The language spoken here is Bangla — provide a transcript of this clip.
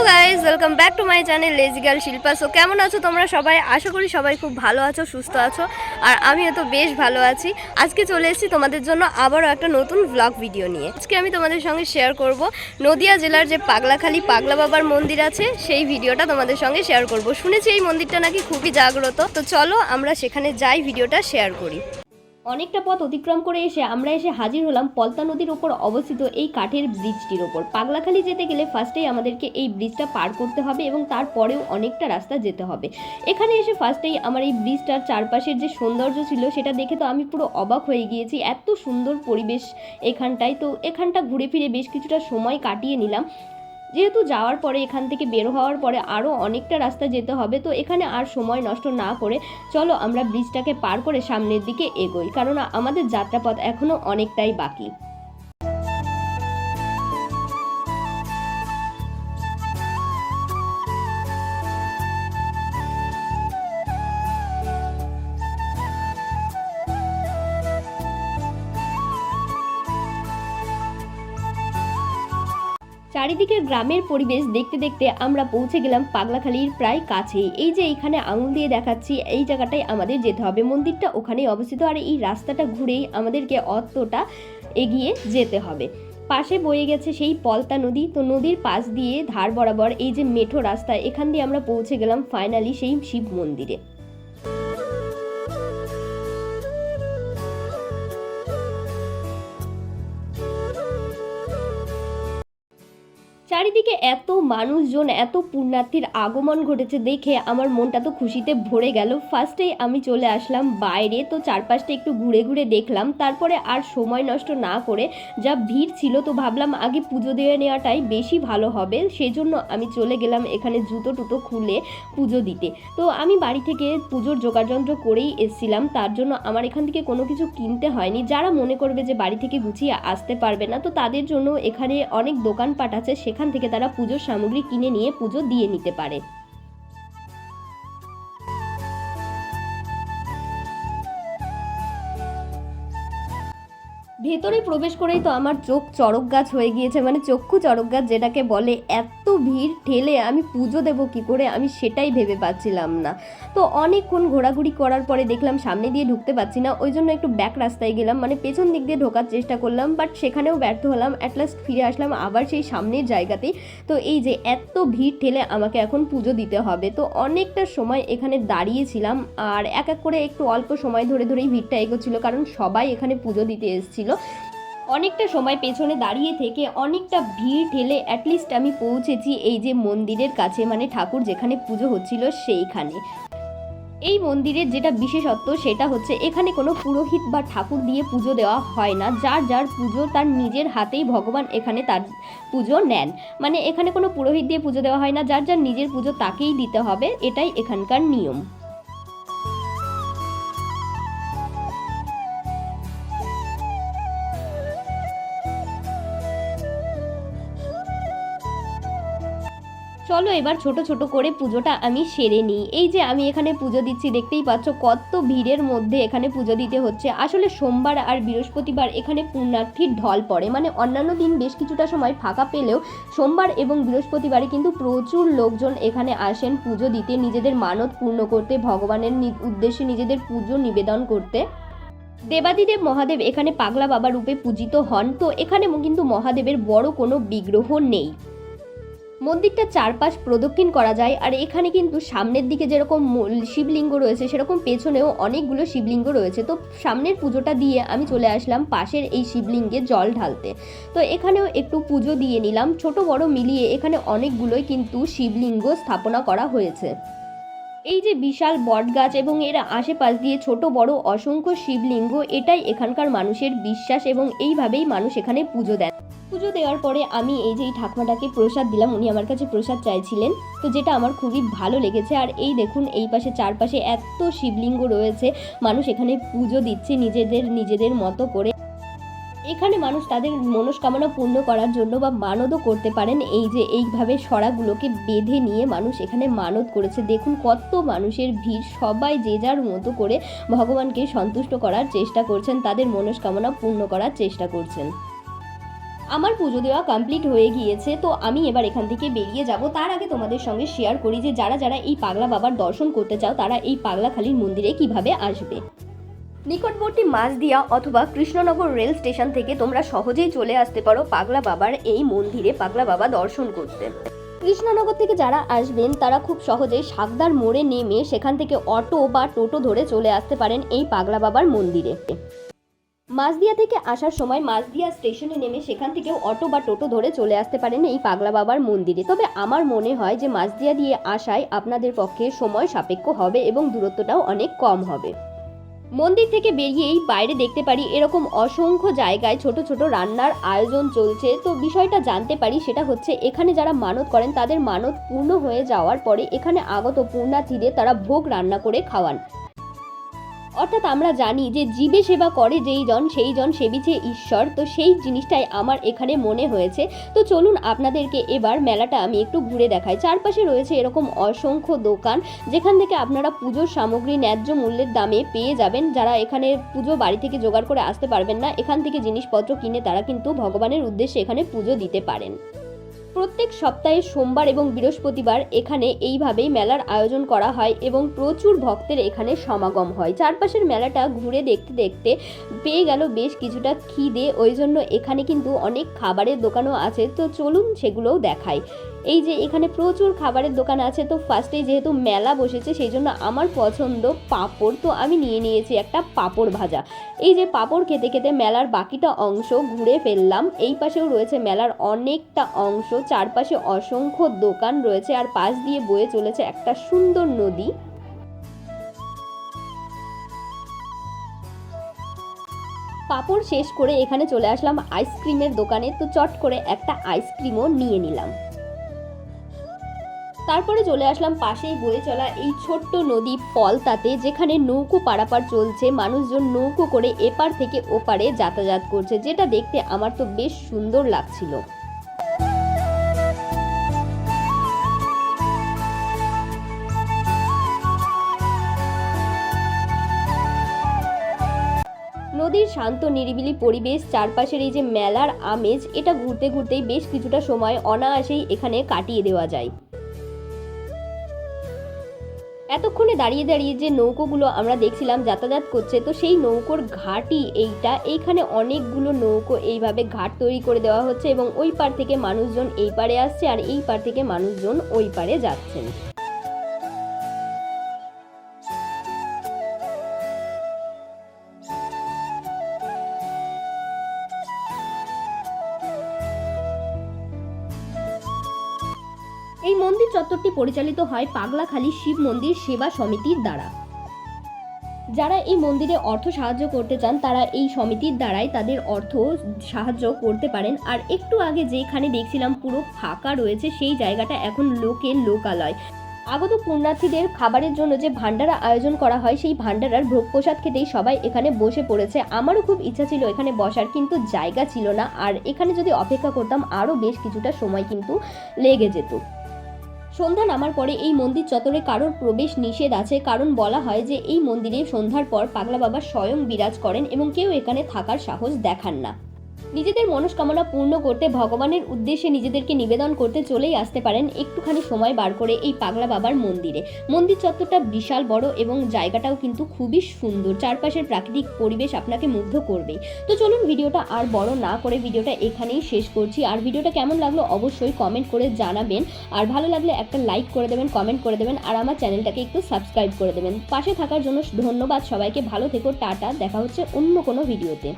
Guys, welcome back to my channel lazy girl Shilpa. So কেমন আছো তোমরা সবাই? আশা করি সবাই খুব ভালো আছো, সুস্থ আছো, আর আমিও তো বেশ ভালো আছি। আজকে চলে এসেছি তোমাদের জন্য আবারও একটা নতুন ব্লগ ভিডিও নিয়ে। আজকে আমি তোমাদের সঙ্গে শেয়ার করব নদিয়া জেলার যে পাগলাখালি পাগলা বাবার মন্দির আছে, সেই ভিডিওটা তোমাদের সঙ্গে শেয়ার করব। শুনেছি এই মন্দিরটা নাকি খুবই জাগ্রত, তো চলো আমরা সেখানে যাই, ভিডিওটা শেয়ার করি। অনেকটা পথ অতিক্রম করে আমরা এসে হাজির হলাম পলতা নদীর ওপর অবস্থিত এই কাঠের ব্রিজটির ওপর। পাগলাখালি যেতে গেলে ফার্স্টেই আমাদেরকে এই ব্রিজটা পার করতে হবে এবং তারপরেও অনেকটা রাস্তা যেতে হবে। এখানে এসে ফার্স্টেই আমার এই ব্রিজটার চারপাশের যে সৌন্দর্য ছিল সেটা দেখে তো আমি পুরো অবাক হয়ে গিয়েছি। এত সুন্দর পরিবেশ এখানটায়। তো এখানটা ঘুরে ফিরে বেশ কিছুটা সময় কাটিয়ে নিলাম। যেহেতু যাওয়ার পরে এখান থেকে বের হওয়ার পরে আরও অনেকটা রাস্তা যেতে হবে, তো এখানে আর সময় নষ্ট না করে চলো আমরা ব্রিজটাকে পার করে সামনের দিকে এগোই, কারণ আমাদের যাত্রাপথ এখনও অনেকটাই বাকি। চারিদিকের গ্রামের পরিবেশ দেখতে দেখতে আমরা পৌঁছে গেলাম পাগলাখালির প্রায় কাছেই। এই যে এইখানে আঙুল দিয়ে দেখাচ্ছি, এই জায়গাটায় আমাদের যেতে হবে। মন্দিরটা ওখানেই অবস্থিত, আর এই রাস্তাটা ঘুরেই আমাদেরকে অতটা এগিয়ে যেতে হবে। পাশে বয়ে গেছে সেই পলতা নদী। তো নদীর পাশ দিয়ে ধার বরাবর এই যে মেঠো রাস্তা, এখান দিয়ে আমরা পৌঁছে গেলাম ফাইনালি সেই শিব মন্দিরে। চারিদিকে এত মানুষজন, এত পুণ্যার্থীর আগমন ঘটেছে দেখে আমার মনটা তো খুশিতে ভরে গেল। ফার্স্টেই আমি চলে আসলাম বাইরে, তো চারপাশটা একটু ঘুরে ঘুরে দেখলাম। তারপরে আর সময় নষ্ট না করে, যা ভিড় ছিল, তো ভাবলাম আগে পুজো দিয়ে নেওয়াটাই বেশি ভালো হবে। সেজন্য আমি চলে গেলাম এখানে জুতো টুতো খুলে পুজো দিতে। তো আমি বাড়ি থেকে পুজোর যোগাযন্ত্র করেই এসেছিলাম, তার জন্য আমার এখান থেকে কোনো কিছু কিনতে হয়নি। যারা মনে করবে যে বাড়ি থেকে গুছিয়ে আসতে পারবে না, তো তাদের জন্য এখানে অনেক দোকানপাট আছে, সেখান থেকে তারা পুজোর সামগ্রী কিনে নিয়ে পুজো দিয়ে নিতে পারে। ভেতরে প্রবেশ করেই তো আমার চোখ চড়ক গাছ হয়ে গিয়েছে, মানে চক্ষু চড়ক গাছ যেটাকে বলে। এত ভিড় ঠেলে আমি পুজো দেবো কি করে, আমি সেটাই ভেবে পাচ্ছিলাম না। তো অনেকক্ষণ ঘোরাঘুরি করার পরে দেখলাম সামনে দিয়ে ঢুকতে পারছি না, ওই জন্য একটু ব্যাক রাস্তায় গেলাম, মানে পেছন দিক দিয়ে ঢোকার চেষ্টা করলাম, বাট সেখানেও ব্যর্থ হলাম। অ্যাট লাস্ট ফিরে আসলাম আবার সেই সামনের জায়গাতেই। তো এই যে এত ভিড় ঠেলে আমাকে এখন পুজো দিতে হবে, তো অনেকটা সময় এখানে দাঁড়িয়েছিলাম, আর এক এক করে একটু অল্প সময় ধরে ধরেই ভিড়টা এগোচ্ছিল, কারণ সবাই এখানে পুজো দিতে এসেছিল। অনেকটা সময় পেছনে দাঁড়িয়ে থেকে অনেকটা ভিড় ঠেলে অ্যাটলিস্ট আমি পৌঁছেছি এই যে মন্দিরের কাছে, মানে ঠাকুর যেখানে পুজো হচ্ছিল সেইখানে। এই মন্দিরের যেটা বিশেষত্ব সেটা হচ্ছে এখানে কোনো পুরোহিত বা ঠাকুর দিয়ে পুজো দেওয়া হয় না। যার যার পুজো তার নিজের হাতেই ভগবান এখানে তার পুজো নেন, মানে এখানে কোনো পুরোহিত দিয়ে পুজো দেওয়া হয় না, যার যার নিজের পুজো তাকেই দিতে হবে, এটাই এখানকার নিয়ম। চলো এবার ছোট ছোট করে পুজোটা আমি সেরে নিই। এই যে আমি এখানে পুজো দিচ্ছি, দেখতেই পাচ্ছ কত ভিড়ের মধ্যে এখানে পুজো দিতে হচ্ছে। আসলে সোমবার আর বৃহস্পতিবার এখানে পুণ্যার্থীর ঢল পড়ে, মানে অন্যান্য দিন বেশ কিছুটা সময় ফাঁকা পেলেও সোমবার এবং বৃহস্পতিবারে কিন্তু প্রচুর লোকজন এখানে আসেন পুজো দিতে, নিজেদের মানত পূর্ণ করতে, ভগবানের উদ্দেশ্যে নিজেদের পুজো নিবেদন করতে। দেবাদিদেব মহাদেব এখানে পাগলা বাবা রূপে পূজিত হন। তো এখানে কিন্তু মহাদেবের বড় কোনো বিগ্রহ নেই। মন্দিরটা চারপাশ প্রদক্ষিণ করা যায়, আর এখানে কিন্তু সামনের দিকে যেরকম শিবলিঙ্গ রয়েছে সেরকম পেছনেও অনেকগুলো শিবলিঙ্গ রয়েছে। তো সামনের পুজোটা দিয়ে আমি চলে আসলাম পাশের এই শিবলিঙ্গে জল ঢালতে। তো এখানেও একটু পুজো দিয়ে নিলাম। ছোট বড় মিলিয়ে এখানে অনেকগুলোই কিন্তু শিবলিঙ্গ স্থাপনা করা হয়েছে। এই যে বিশাল বটগাছ এবং এর আশেপাশ দিয়ে ছোট বড় অসংখ্য শিবলিঙ্গ, এটাই এখানকার মানুষের বিশ্বাস এবং এইভাবেই মানুষ এখানে পুজো দেন। পুজো দেওয়ার পরে আমি এই যে এই ঠাকুমাটাকে প্রসাদ দিলাম, উনি আমার কাছে প্রসাদ চাইছিলেন, তো যেটা আমার খুবই ভালো লেগেছে। আর এই দেখুন এই পাশে চারপাশে এত শিবলিঙ্গ রয়েছে, মানুষ এখানে পুজো দিচ্ছে নিজেদের মতো করে। এখানে মানুষ তাদের মনস্কামনা পূর্ণ করার জন্য বা মানতও করতে পারেন। এই যে এইভাবে সরাগুলোকে বেঁধে নিয়ে মানুষ এখানে মানত করেছে। দেখুন কত মানুষের ভিড়, সবাই যে যার মতো করে ভগবানকে সন্তুষ্ট করার চেষ্টা করছেন, তাদের মনস্কামনা পূর্ণ করার চেষ্টা করছেন। আমার পুজো দেওয়া কমপ্লিট হয়ে গিয়েছে, তো আমি এবার এখান থেকে বেরিয়ে যাব। তার আগে তোমাদের সঙ্গে শেয়ার করি যে যারা যারা এই পাগলা বাবার দর্শন করতে চাও তারা এই পাগলাখালীর মন্দিরে কিভাবে আসবে। নিকটবর্তী মাঝদিয়া অথবা কৃষ্ণনগর রেল স্টেশন থেকে তোমরা সহজেই চলে আসতে পারো পাগলা বাবার এই মন্দিরে পাগলা বাবা দর্শন করতে। কৃষ্ণনগর থেকে যারা আসবেন তারা খুব সহজেই শাকদার মোড়ে নেমে সেখান থেকে অটো বা টোটো ধরে চলে আসতে পারেন এই পাগলা বাবার মন্দিরে। মাঝদিয়া থেকে আসার সময় মাঝদিয়া স্টেশনে নেমে সেখান থেকেও অটো বা টোটো ধরে চলে আসতে পারেন এই পাগলা বাবার মন্দিরে। তবে আমার মনে হয় যে মাঝদিয়া দিয়ে আসায় আপনাদের পক্ষে সময় সাপেক্ষ হবে এবং দূরত্বটাও অনেক কম হবে। মন্দির থেকে বেরিয়েই বাইরে দেখতে পারি এরকম অসংখ্য জায়গায় ছোট ছোট রান্নার আয়োজন চলছে। তো বিষয়টা জানতে পারি সেটা হচ্ছে এখানে যারা মানত করেন তাদের মানত পূর্ণ হয়ে যাওয়ার পরে এখানে আগত পুণ্যার্থীদের তারা ভোগ রান্না করে খাওয়ান। অর্থাৎ আমরা জানি যে জীবে সেবা করে যেই জন সেই জন সেবিছে ঈশ্বর, তো সেই জিনিসটাই আমার এখানে মনে হয়েছে। তো চলুন আপনাদেরকে এবার মেলাটা আমি একটু ঘুরে দেখাই। চারপাশে রয়েছে এরকম অসংখ্য দোকান যেখান থেকে আপনারা পুজোর সামগ্রী ন্যায্য মূল্যের দামে পেয়ে যাবেন। যারা এখানে পুজো বাড়ি থেকে জোগাড় করে আসতে পারবেন না, এখান থেকে জিনিসপত্র কিনে তারা কিন্তু ভগবানের উদ্দেশ্যে এখানে পুজো দিতে পারেন। প্রত্যেক সপ্তাহে সোমবার এবং বৃহস্পতিবার এখানে এইভাবেই মেলার আয়োজন করা হয় এবং প্রচুর ভক্তের এখানে সমাগম হয়। চারপাশের মেলাটা ঘুরে দেখতে দেখতে পেয়ে গেল বেশ কিছুটা খিদে, ওই জন্য এখানে কিন্তু অনেক খাবারের দোকানও আছে। তো চলুন সেগুলোও দেখাই। এই যে এখানে প্রচুর খাবারের দোকান আছে। তো ফার্স্টেই যেহেতু মেলা বসেছে সেই জন্য আমার পছন্দ পাঁপড়, তো আমি নিয়ে নিয়েছি একটা পাঁপড় ভাজা। এই যে পাঁপড় খেতে খেতে মেলার বাকিটা অংশ ঘুরে ফেললাম। এই পাশেও রয়েছে মেলার অনেকটা অংশ, চারপাশে অসংখ্য দোকান রয়েছে আর পাশ দিয়ে বয়ে চলেছে একটা সুন্দর নদী। পাঁপড় শেষ করে এখানে চলে আসলাম আইসক্রিমের দোকানে। তো চট করে একটা আইসক্রিমও নিয়ে নিলাম। তারপরে চলে আসলাম পাশেই বয়ে চলা এই ছোট্ট নদী পলতাতে, যেখানে নৌকো পারাপার চলছে। মানুষজন নৌকো করে এপার থেকে ওপারে যাতায়াত করছে, যেটা দেখতে আমার তো বেশ সুন্দর লাগছিল। নদীর শান্ত নিরিবিলি পরিবেশ, চারপাশের এই যে মেলার আমেজ, এটা ঘুরতে ঘুরতেই বেশ কিছুটা সময় অনায়াসেই এখানে কাটিয়ে দেওয়া যায়। এতক্ষণে দাঁড়িয়ে দাঁড়িয়ে যে নৌকোগুলো আমরা দেখছিলাম যাতায়াত করছে, তো সেই নৌকোর ঘাটই এইটা। এইখানে অনেকগুলো নৌকো এইভাবে ঘাট তৈরি করে দেওয়া হচ্ছে এবং ওই পার থেকে মানুষজন এই পারে আসছে আর এই পার থেকে মানুষজন ওই পারে যাচ্ছেন। এই মন্দির চত্বরটি পরিচালিত হয় পাগলাখালী শিব মন্দির সেবা সমিতির দ্বারা। যারা এই মন্দিরে অর্থ সাহায্য করতে চান তারা এই সমিতির দ্বারাই তাদের অর্থ সাহায্য করতে পারেন। আর একটু আগে যেখানে দেখছিলাম পুরো ফাঁকা রয়েছে সেই জায়গাটা এখন লোকালয়। আগত পুণ্যার্থীদের খাবারের জন্য যে ভান্ডারা আয়োজন করা হয় সেই ভান্ডারার ভোগ প্রসাদ খেতেই সবাই এখানে বসে পড়েছে। আমারও খুব ইচ্ছা ছিল এখানে বসার, কিন্তু জায়গা ছিল না। আর এখানে যদি অপেক্ষা করতাম আরও বেশ কিছুটা সময় কিন্তু লেগে যেত। সন্ধ্যা নামার পরে এই মন্দির চত্বরে কারোর প্রবেশ নিষেধ আছে, কারণ বলা হয় যে এই মন্দিরে সন্ধ্যার পর পাগলা বাবা স্বয়ং বিরাজ করেন এবং কেউ এখানে থাকার সাহস দেখান না। নিজেদের মনস্কামনা পূর্ণ করতে ভগবানের উদ্দেশ্যে নিজেদেরকে নিবেদন করতে চলেই আসতে পারেন একটুখানি সময় বার করে এই পাগলা বাবার মন্দিরে। মন্দির চত্বরটা বিশাল বড় এবং জায়গাটাও কিন্তু খুবই সুন্দর। চারপাশের প্রাকৃতিক পরিবেশ আপনাকে মুগ্ধ করবে। তো চলুন ভিডিওটা আর বড় না করে ভিডিওটা এখানেই শেষ করছি। আর ভিডিওটা কেমন লাগলো অবশ্যই কমেন্ট করে জানাবেন। আর ভালো লাগলে একটা লাইক করে দেবেন, কমেন্ট করে দেবেন আর আমার চ্যানেলটাকে একটু সাবস্ক্রাইব করে দেবেন। পাশে থাকার জন্য ধন্যবাদ সবাইকে। ভালো থেকো, টাটা। দেখা হচ্ছে অন্য কোনো ভিডিওতে।